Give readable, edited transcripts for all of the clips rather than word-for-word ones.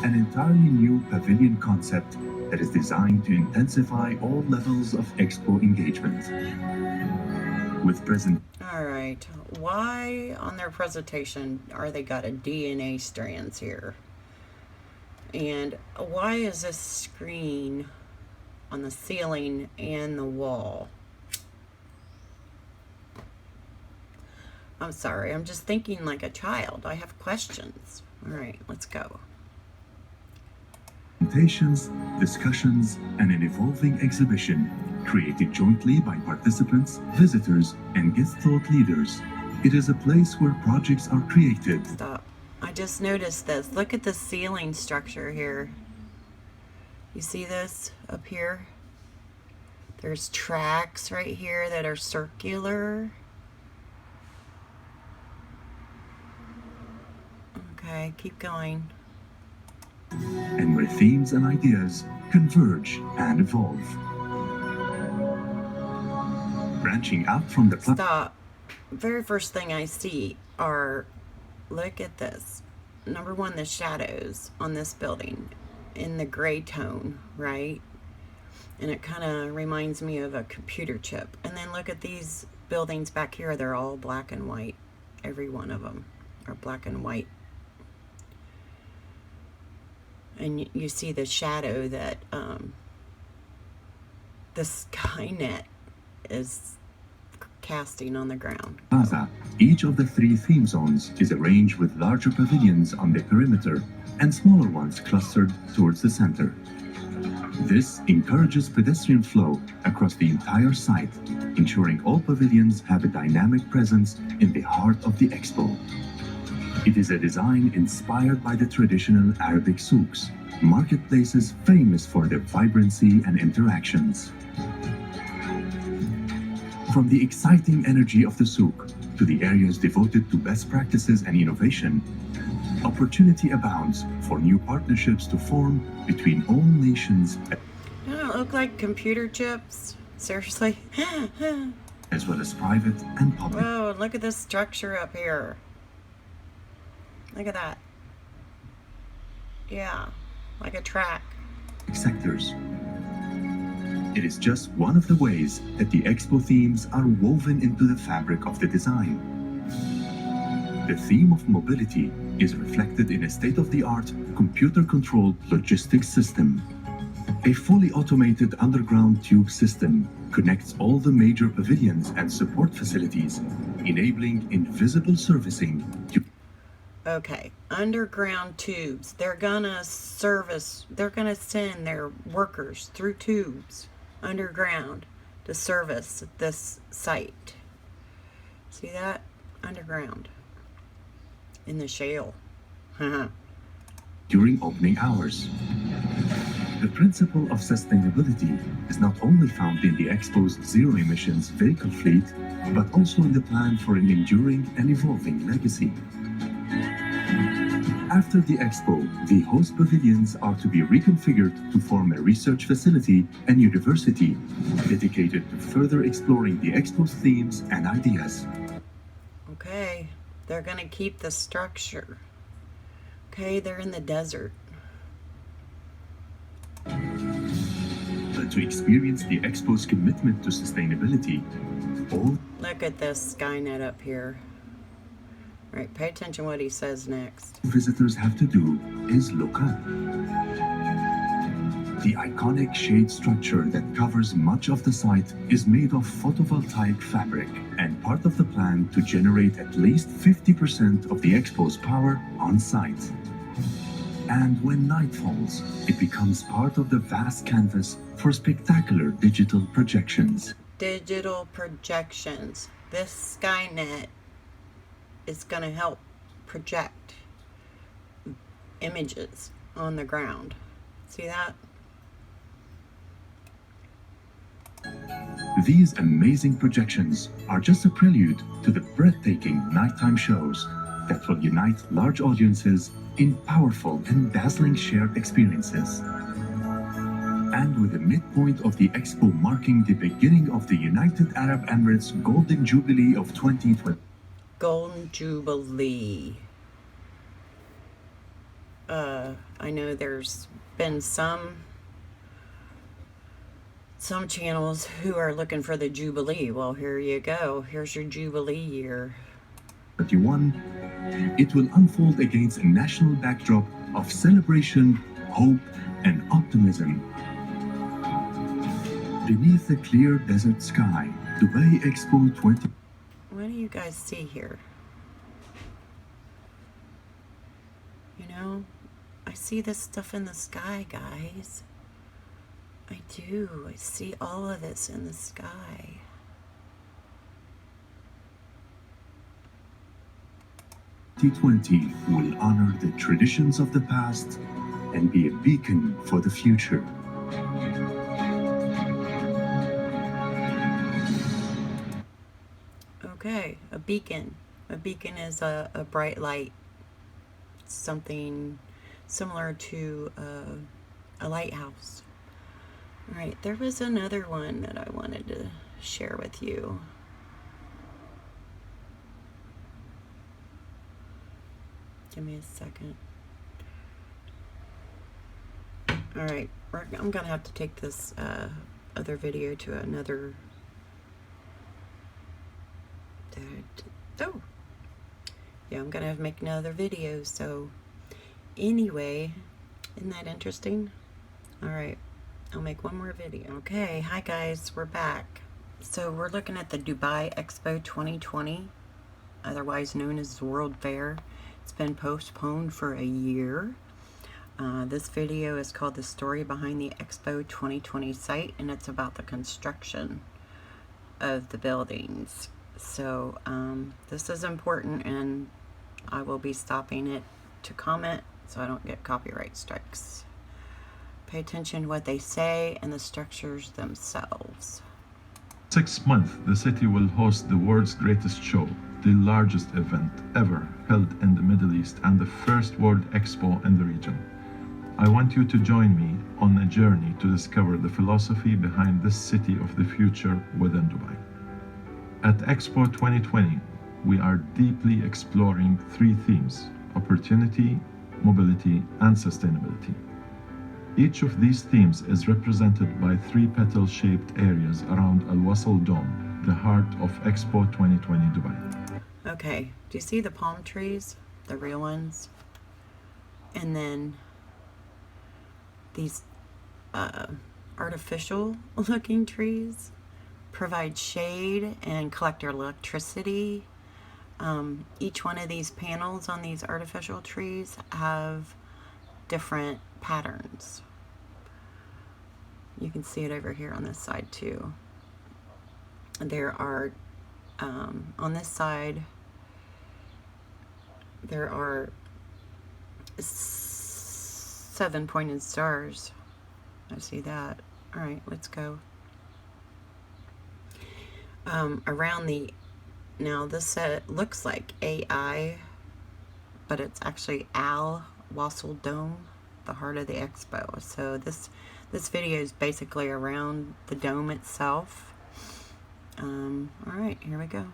an entirely new pavilion concept that is designed to intensify all levels of expo engagement. With present. All right, why on their presentation are they got a DNA strands here? And why is this screen on the ceiling and the wall? I'm sorry, I'm just thinking like a child. I have questions. All right, let's go. Presentations, discussions, and an evolving exhibition created jointly by participants, visitors, and guest thought leaders. It is a place where projects are created. Stop. I just noticed this. Look at the ceiling structure here. You see this up here? There's tracks right here that are circular. Okay, keep going. And where themes and ideas converge and evolve. Branching out from the Stop. Very first thing I see are, look at this. Number one, the shadows on this building in the gray tone, right? And it kind of reminds me of a computer chip. And then look at these buildings back here. They're all black and white. Every one of them are black and white. And you see the shadow that the Skynet is casting on the ground. Plaza. Each of the 3 theme zones is arranged with larger pavilions on the perimeter and smaller ones clustered towards the center. This encourages pedestrian flow across the entire site, ensuring all pavilions have a dynamic presence in the heart of the expo. It is a design inspired by the traditional Arabic souks, marketplaces famous for their vibrancy and interactions. From the exciting energy of the souk to the areas devoted to best practices and innovation, opportunity abounds for new partnerships to form between all nations. They don't look like computer chips. Seriously? As well as private and public. Whoa, look at this structure up here. Look at that. Yeah, like a track. Sectors. It is just one of the ways that the expo themes are woven into the fabric of the design. The theme of mobility is reflected in a state-of-the-art, computer-controlled logistics system. A fully automated underground tube system connects all the major pavilions and support facilities, enabling invisible servicing to... Okay, underground tubes. They're gonna send their workers through tubes underground to service this site. See that? Underground. In the shale. During opening hours. The principle of sustainability is not only found in the Expo's zero-emissions vehicle fleet, but also in the plan for an enduring and evolving legacy. After the Expo, the host pavilions are to be reconfigured to form a research facility and university dedicated to further exploring the Expo's themes and ideas. Okay, they're gonna keep the structure. Okay, they're in the desert. But to experience the Expo's commitment to sustainability, all... Look at this Skynet up here. All right, pay attention what he says next. Visitors have to do is look up. The iconic shade structure that covers much of the site is made of photovoltaic fabric and part of the plan to generate at least 50% of the Expo's power on site. And when night falls, it becomes part of the vast canvas for spectacular digital projections. Digital projections. This Skynet is going to help project images on the ground. See that? These amazing projections are just a prelude to the breathtaking nighttime shows that will unite large audiences in powerful and dazzling shared experiences. And with the midpoint of the Expo marking the beginning of the United Arab Emirates Golden Jubilee of 2020. Golden Jubilee. I know there's been some channels who are looking for the Jubilee. Well, here you go. Here's your Jubilee year. 31, it will unfold against a national backdrop of celebration, hope, and optimism. Beneath the clear desert sky, TheWorldsGreatestShow. What do you guys see here? You know, I see this stuff in the sky, guys. I do. I see all of this in the sky. PT2 will honor the traditions of the past and be a beacon for the future. Okay, a beacon. A beacon is a bright light. Something similar to a lighthouse. All right, there was another one that I wanted to share with you. Give me a second. All right, I'm gonna have to take this other video to another. Oh, yeah, I'm gonna have to make another video. So anyway, isn't that interesting? All right, I'll make one more video. Okay, hi guys, we're back. So we're looking at the Dubai Expo 2020, otherwise known as the World Fair. It's been postponed for a year. This video is called The Story Behind the Expo 2020 Site, and it's about the construction of the buildings. So this is important, and I will be stopping it to comment so I don't get copyright strikes. Pay attention to what they say and the structures themselves. 6 months, the city will host the world's greatest show, the largest event ever held in the Middle East and the first World Expo in the region. I want you to join me on a journey to discover the philosophy behind this city of the future within Dubai. At Expo 2020, we are deeply exploring 3 themes: opportunity, mobility, and sustainability. Each of these themes is represented by 3 petal-shaped areas around Al Wasl Dome, the heart of Expo 2020 Dubai. Okay, do you see the palm trees? The real ones? And then these artificial looking trees provide shade and collect electricity. Each one of these panels on these artificial trees have different patterns. You can see it over here on this side too. There are on this side there are 7 pointed stars. I see that. All right, let's go. Around the, now this set looks like AI, but it's actually Al Wasl Dome, the heart of the expo. So this video is basically around the dome itself. All right, here we go.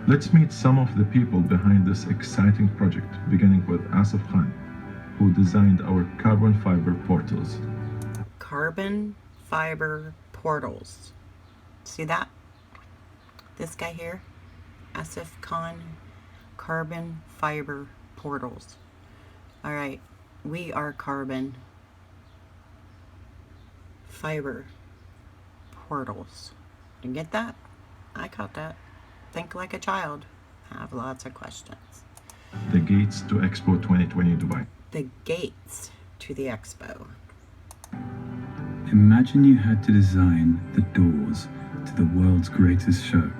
Let's meet some of the people behind this exciting project, beginning with Asif Khan, who designed our carbon fiber portals. Carbon fiber portals. See that? This guy here, Asif Khan, carbon fiber portals. All right, we are carbon fiber portals. You get that? I caught that. Think like a child. Have lots of questions. The gates to Expo 2020 Dubai. The gates to the expo. Imagine you had to design the doors to the world's greatest show.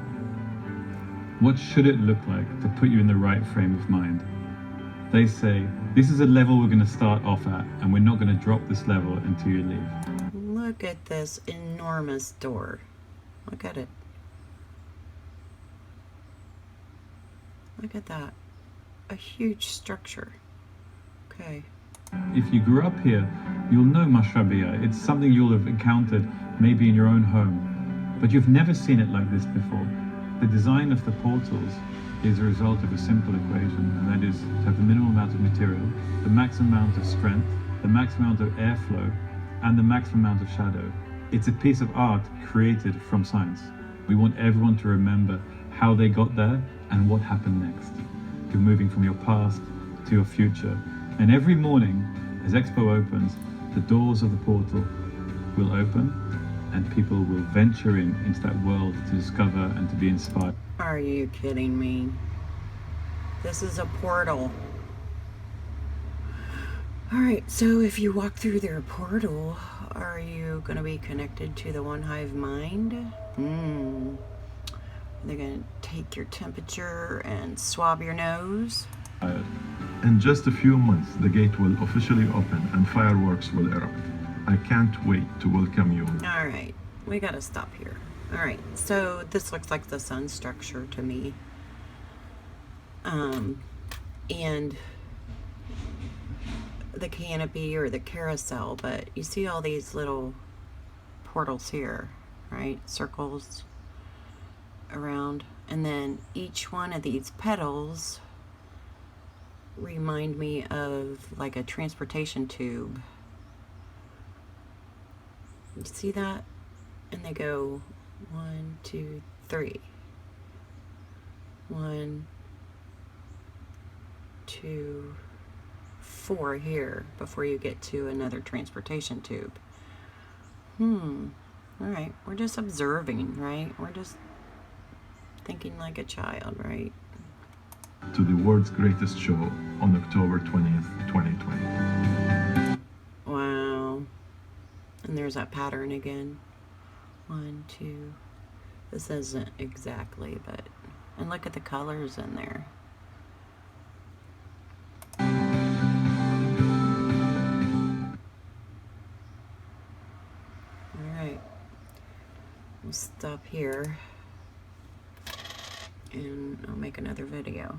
What should it look like to put you in the right frame of mind? They say, this is a level we're going to start off at, and we're not going to drop this level until you leave. Look at this enormous door. Look at it. Look at that. A huge structure. Okay. If you grew up here, you'll know Mashrabiyah. It's something you'll have encountered maybe in your own home, but you've never seen it like this before. The design of the portals is a result of a simple equation, and that is to have the minimum amount of material, the maximum amount of strength, the maximum amount of airflow, and the maximum amount of shadow. It's a piece of art created from science. We want everyone to remember how they got there and what happened next. You're moving from your past to your future. And every morning, as Expo opens, the doors of the portal will open and people will venture into that world to discover and to be inspired. Are you kidding me? This is a portal. Alright, so if you walk through their portal, are you going to be connected to the One Hive Mind? They're going to take your temperature and swab your nose. In just a few months, the gate will officially open and fireworks will erupt. I can't wait to welcome you. Alright, we got to stop here. Alright, so this looks like the sun structure to me. And the canopy or the carousel, but you see all these little portals here, right? Circles around, and then each one of these petals remind me of like a transportation tube. You see that? And they go 1, 2, 3. 1, 2, 4 here before you get to another transportation tube. Alright, we're just observing, right? We're just thinking like a child, right? To the world's greatest show on October 20th, 2020. Wow. And there's that pattern again. 1, 2. This isn't exactly, but... And look at the colors in there. Alright. We'll stop here. And I'll make another video.